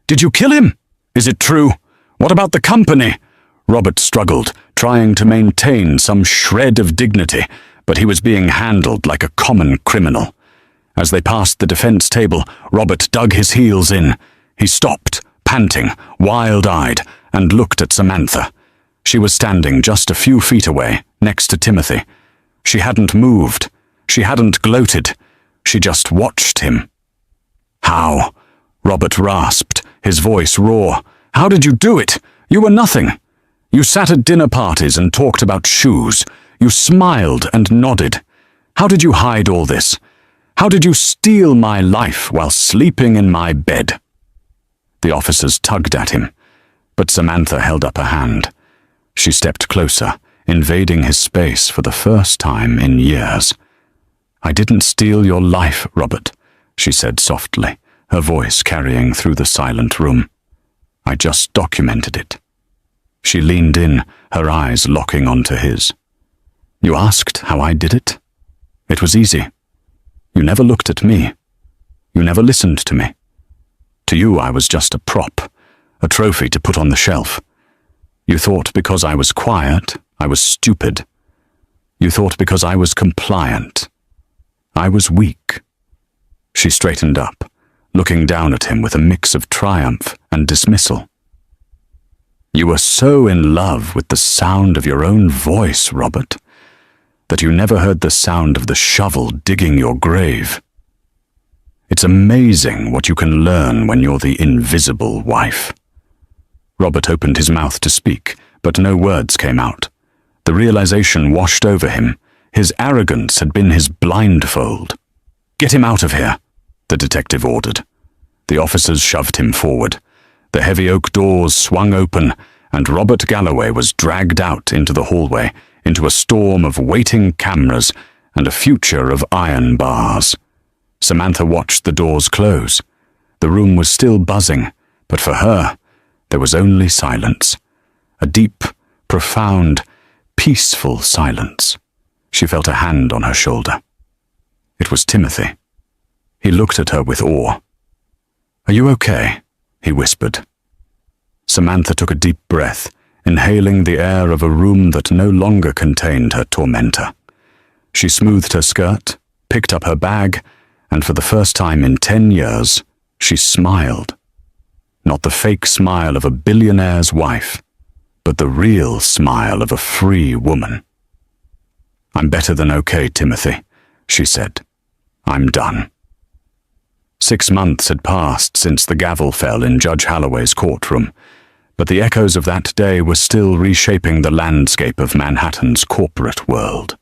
"Did you kill him? Is it true? What about the company?" Robert struggled, trying to maintain some shred of dignity, but he was being handled like a common criminal. As they passed the defense table, Robert dug his heels in. He stopped, panting, wild-eyed, and looked at Samantha. She was standing just a few feet away, next to Timothy. She hadn't moved. She hadn't gloated. She just watched him. "How?" Robert rasped, his voice raw. "How did you do it? You were nothing. You sat at dinner parties and talked about shoes. You smiled and nodded. How did you hide all this? How did you steal my life while sleeping in my bed?" The officers tugged at him, but Samantha held up a hand. She stepped closer, invading his space for the first time in years. "I didn't steal your life, Robert," she said softly, her voice carrying through the silent room. "I just documented it." She leaned in, her eyes locking onto his. You asked how I did it? It was easy. You never looked at me. You never listened to me. To you, I was just a prop, a trophy to put on the shelf. You thought because I was quiet, I was stupid. You thought because I was compliant, I was weak. She straightened up, looking down at him with a mix of triumph and dismissal. You were so in love with the sound of your own voice, Robert, that you never heard the sound of the shovel digging your grave. It's amazing what you can learn when you're the invisible wife. Robert opened his mouth to speak, but no words came out. The realization washed over him. His arrogance had been his blindfold. Get him out of here, the detective ordered. The officers shoved him forward. The heavy oak doors swung open, and Robert Galloway was dragged out into the hallway, into a storm of waiting cameras and a future of iron bars. Samantha watched the doors close. The room was still buzzing, but for her, there was only silence. A deep, profound, peaceful silence. She felt a hand on her shoulder. It was Timothy. He looked at her with awe. Are you okay? He whispered. Samantha took a deep breath, inhaling the air of a room that no longer contained her tormentor. She smoothed her skirt, picked up her bag, and for the first time in 10 years, she smiled. Not the fake smile of a billionaire's wife, but the real smile of a free woman. I'm better than okay, Timothy, she said. I'm done. 6 months had passed since the gavel fell in Judge Holloway's courtroom, but the echoes of that day were still reshaping the landscape of Manhattan's corporate world.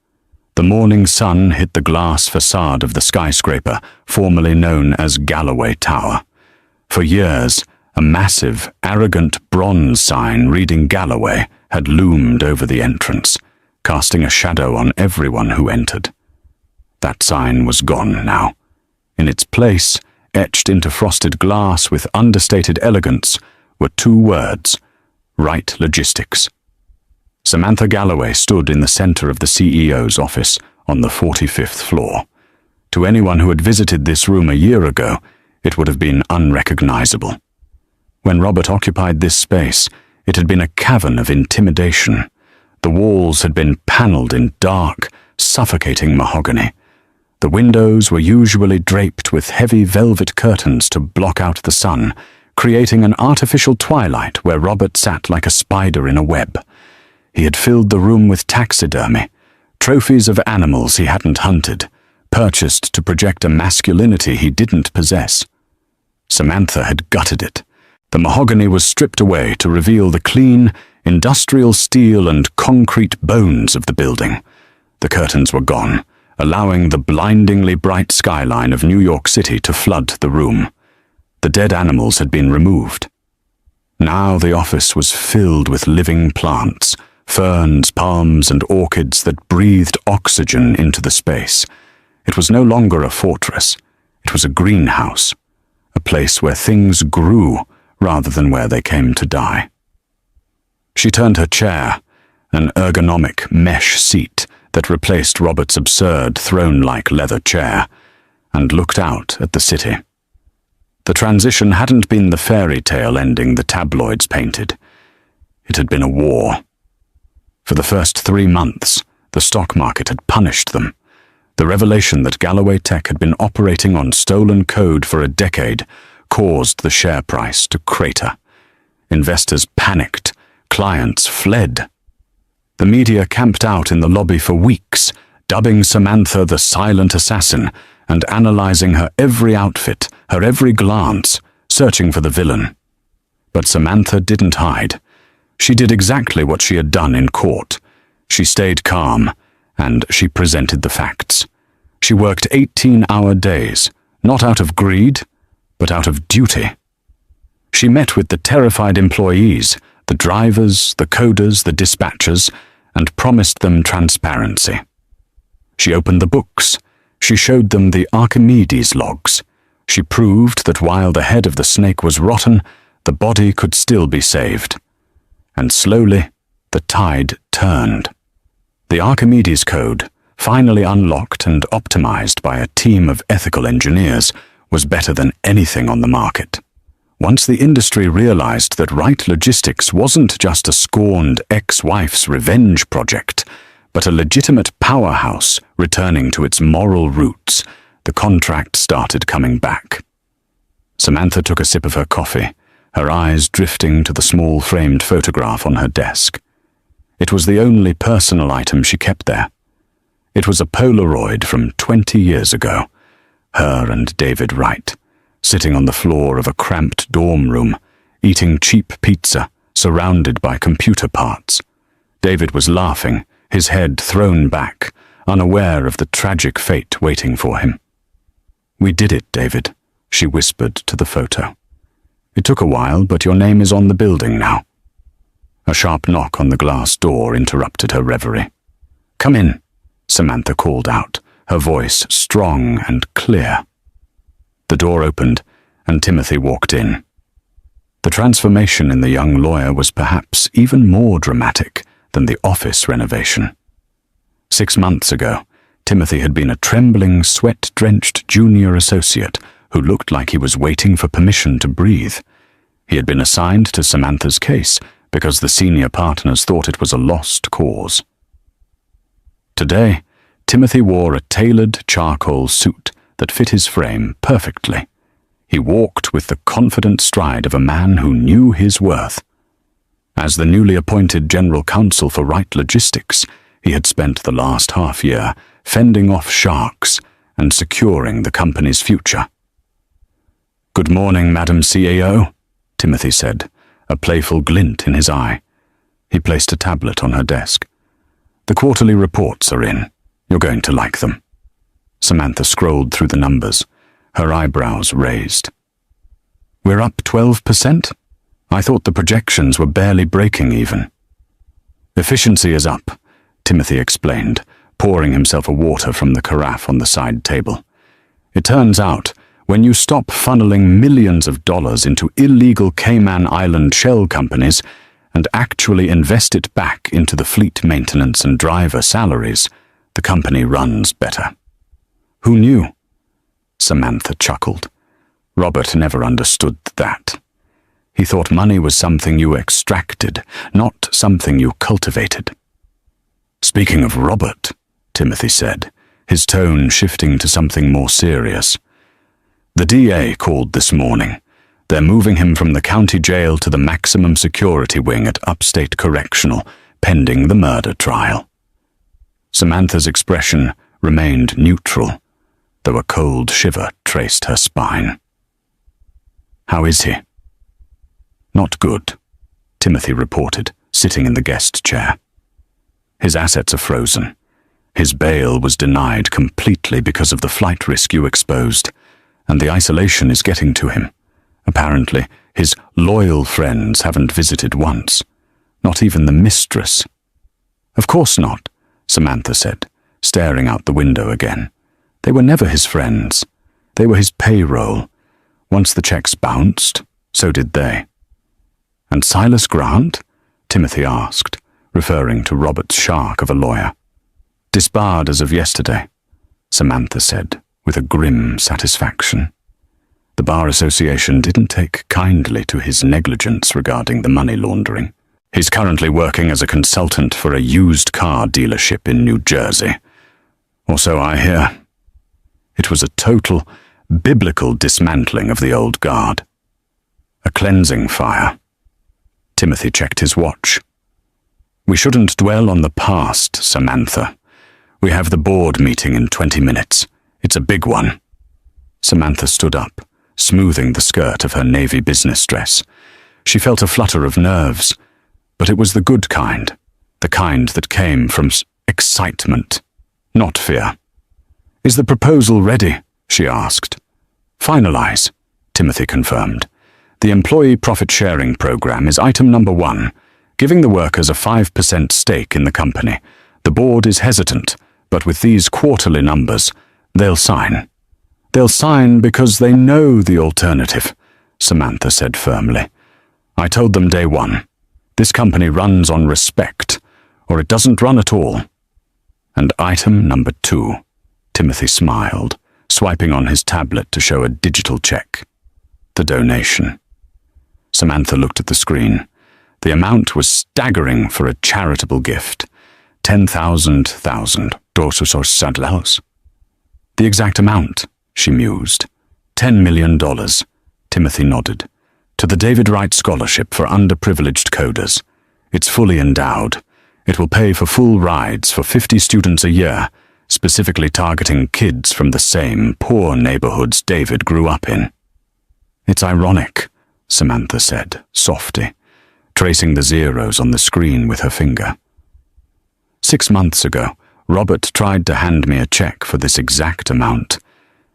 The morning sun hit the glass facade of the skyscraper formerly known as Galloway Tower. For years, a massive, arrogant bronze sign reading Galloway had loomed over the entrance, casting a shadow on everyone who entered. That sign was gone now. In its place, etched into frosted glass with understated elegance, were 2 words: Right Logistics. Samantha Galloway stood in the center of the CEO's office on the 45th floor. To anyone who had visited this room a year ago, it would have been unrecognizable. When Robert occupied this space, it had been a cavern of intimidation. The walls had been paneled in dark, suffocating mahogany. The windows were usually draped with heavy velvet curtains to block out the sun, creating an artificial twilight where Robert sat like a spider in a web. He had filled the room with taxidermy, trophies of animals he hadn't hunted, purchased to project a masculinity he didn't possess. Samantha had gutted it. The mahogany was stripped away to reveal the clean, industrial steel and concrete bones of the building. The curtains were gone, allowing the blindingly bright skyline of New York City to flood the room. The dead animals had been removed. Now the office was filled with living plants, ferns, palms, and orchids that breathed oxygen into the space. It was no longer a fortress. It was a greenhouse, a place where things grew rather than where they came to die. She turned her chair, an ergonomic mesh seat that replaced Robert's absurd throne-like leather chair, and looked out at the city. The transition hadn't been the fairy tale ending the tabloids painted. It had been a war. For the first 3 months, the stock market had punished them. The revelation that Galloway Tech had been operating on stolen code for a decade caused the share price to crater. Investors panicked. Clients fled. The media camped out in the lobby for weeks, dubbing Samantha the silent assassin and analyzing her every outfit, her every glance, searching for the villain. But Samantha didn't hide. She did exactly what she had done in court. She stayed calm, and she presented the facts. She worked 18-hour days, not out of greed, but out of duty. She met with the terrified employees, the drivers, the coders, the dispatchers, and promised them transparency. She opened the books. She showed them the Archimedes logs. She proved that while the head of the snake was rotten, the body could still be saved. and slowly the tide turned. The Archimedes Code, finally unlocked and optimized by a team of ethical engineers, was better than anything on the market. Once the industry realized that Wright Logistics wasn't just a scorned ex-wife's revenge project, but a legitimate powerhouse returning to its moral roots, the contract started coming back. Samantha took a sip of her coffee, her eyes drifting to the small framed photograph on her desk. It was the only personal item she kept there. It was a Polaroid from 20 years ago, her and David Wright, sitting on the floor of a cramped dorm room, eating cheap pizza, surrounded by computer parts. David was laughing, his head thrown back, unaware of the tragic fate waiting for him. "We did it, David," she whispered to the photo. "It took a while, but your name is on the building now." A sharp knock on the glass door interrupted her reverie. "Come in," Samantha called out, her voice strong and clear. The door opened, and Timothy walked in. The transformation in the young lawyer was perhaps even more dramatic than the office renovation. 6 months ago, Timothy had been a trembling, sweat-drenched junior associate who looked like he was waiting for permission to breathe. He had been assigned to Samantha's case because the senior partners thought it was a lost cause. Today, Timothy wore a tailored charcoal suit that fit his frame perfectly. He walked with the confident stride of a man who knew his worth. As the newly appointed general counsel for Wright Logistics, he had spent the last half-year fending off sharks and securing the company's future. "Good morning, Madam CAO," Timothy said, a playful glint in his eye. He placed a tablet on her desk. "The quarterly reports are in. You're going to like them." Samantha scrolled through the numbers, her eyebrows raised. "We're up 12%? I thought the projections were barely breaking even." "Efficiency is up," Timothy explained, pouring himself a water from the carafe on the side table. "It turns out, when you stop funneling millions of dollars into illegal Cayman Island shell companies and actually invest it back into the fleet maintenance and driver salaries, the company runs better." "Who knew?" Samantha chuckled. Robert never understood that. He thought money was something you extracted, not something you cultivated. "Speaking of Robert," Timothy said, his tone shifting to something more serious. "The DA called this morning. They're moving him from the county jail to the maximum security wing at Upstate Correctional, pending the murder trial." Samantha's expression remained neutral, though a cold shiver traced her spine. "How is he?" "Not good," Timothy reported, sitting in the guest chair. "His assets are frozen. His bail was denied completely because of the flight risk you exposed, and the isolation is getting to him. Apparently, his loyal friends haven't visited once, not even the mistress." "Of course not," Samantha said, staring out the window again. "They were never his friends. They were his payroll. Once the checks bounced, so did they." "And Silas Grant?" Timothy asked, referring to Robert's shark of a lawyer. "Disbarred as of yesterday," Samantha said, with a grim satisfaction. The Bar Association didn't take kindly to his negligence regarding the money laundering. He's currently working as a consultant for a used car dealership in New Jersey. Or so I hear. It was a total, biblical dismantling of the old guard. A cleansing fire. Timothy checked his watch. "We shouldn't dwell on the past, Samantha. We have the board meeting in 20 minutes. It's a big one." Samantha stood up, smoothing the skirt of her navy business dress. She felt a flutter of nerves, but it was the good kind, the kind that came from excitement, not fear. "Is the proposal ready?" she asked. "Finalize," Timothy confirmed. "The employee profit-sharing program is item number 1, giving the workers a 5% stake in the company. The board is hesitant, but with these quarterly numbers, they'll sign." "They'll sign because they know the alternative," Samantha said firmly. "I told them day one. This company runs on respect, or it doesn't run at all. And item number 2, Timothy smiled, swiping on his tablet to show a digital check. The donation. Samantha looked at the screen. The amount was staggering for a charitable gift. 10,000 dosos sadlaos. The exact amount, she mused. $10 million. Timothy nodded. To the David Wright Scholarship for Underprivileged Coders. It's fully endowed. It will pay for full rides for 50 students a year, specifically targeting kids from the same poor neighborhoods David grew up in. It's ironic, Samantha said, softly, tracing the zeros on the screen with her finger. 6 months ago, Robert tried to hand me a check for this exact amount.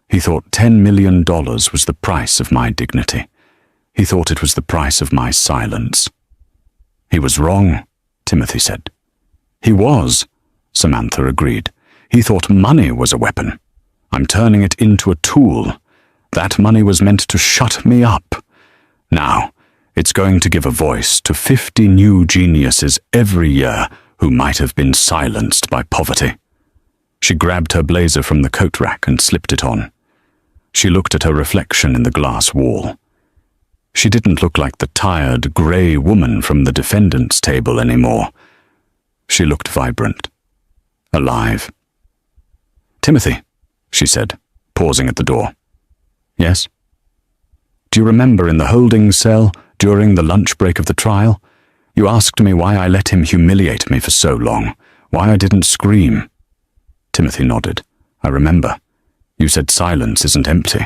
He thought $10 million was the price of my dignity. He thought it was the price of my silence. He was wrong, Timothy said. He was, Samantha agreed. He thought money was a weapon. I'm turning it into a tool. That money was meant to shut me up. Now, it's going to give a voice to 50 new geniuses every year who might have been silenced by poverty. She grabbed her blazer from the coat rack and slipped it on. She looked at her reflection in the glass wall. She didn't look like the tired, grey woman from the defendant's table anymore. She looked vibrant, alive. Timothy, she said, pausing at the door. Yes? Do you remember in the holding cell during the lunch break of the trial? You asked me why I let him humiliate me for so long, why I didn't scream. Timothy nodded. I remember. You said silence isn't empty.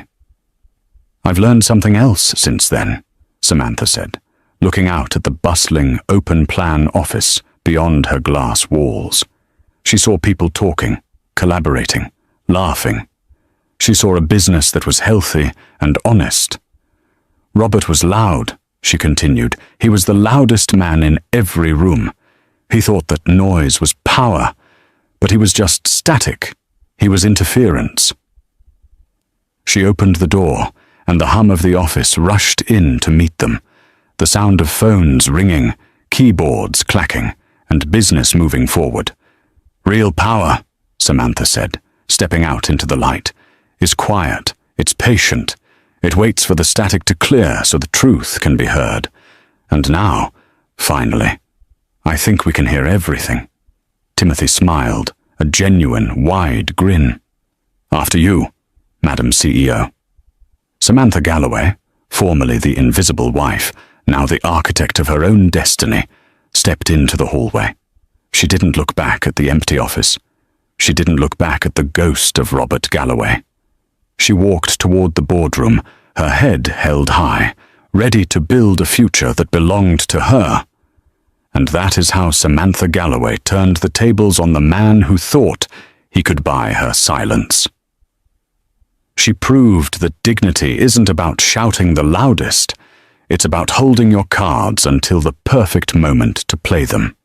I've learned something else since then, Samantha said, looking out at the bustling, open-plan office beyond her glass walls. She saw people talking, collaborating, laughing. She saw a business that was healthy and honest. Robert was loud, she continued. He was the loudest man in every room. He thought that noise was power, but he was just static. He was interference. She opened the door, and the hum of the office rushed in to meet them. The sound of phones ringing, keyboards clacking, and business moving forward. Real power, Samantha said, stepping out into the light, is quiet, it's patient. It waits for the static to clear so the truth can be heard. And now, finally, I think we can hear everything. Timothy smiled, a genuine, wide grin. After you, Madam CEO. Samantha Galloway, formerly the invisible wife, now the architect of her own destiny, stepped into the hallway. She didn't look back at the empty office. She didn't look back at the ghost of Robert Galloway. She walked toward the boardroom, her head held high, ready to build a future that belonged to her. And that is how Samantha Galloway turned the tables on the man who thought he could buy her silence. She proved that dignity isn't about shouting the loudest. It's about holding your cards until the perfect moment to play them.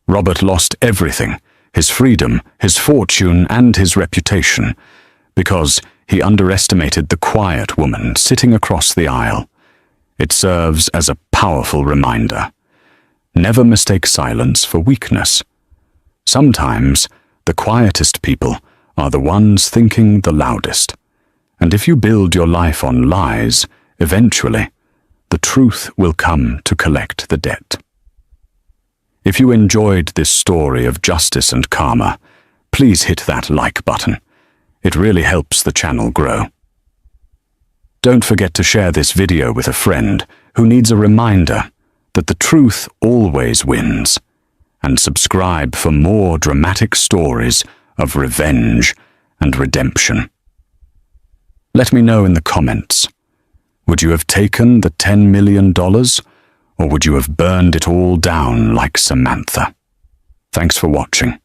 Robert lost everything, his freedom, his fortune, and his reputation, because he underestimated the quiet woman sitting across the aisle. It serves as a powerful reminder. Never mistake silence for weakness. Sometimes the quietest people are the ones thinking the loudest. And if you build your life on lies, eventually, the truth will come to collect the debt. If you enjoyed this story of justice and karma, please hit that like button. It really helps the channel grow. Don't forget to share this video with a friend who needs a reminder that the truth always wins, and subscribe for more dramatic stories of revenge and redemption. Let me know in the comments. Would you have taken the $10 million, or would you have burned it all down like Samantha? Thanks for watching.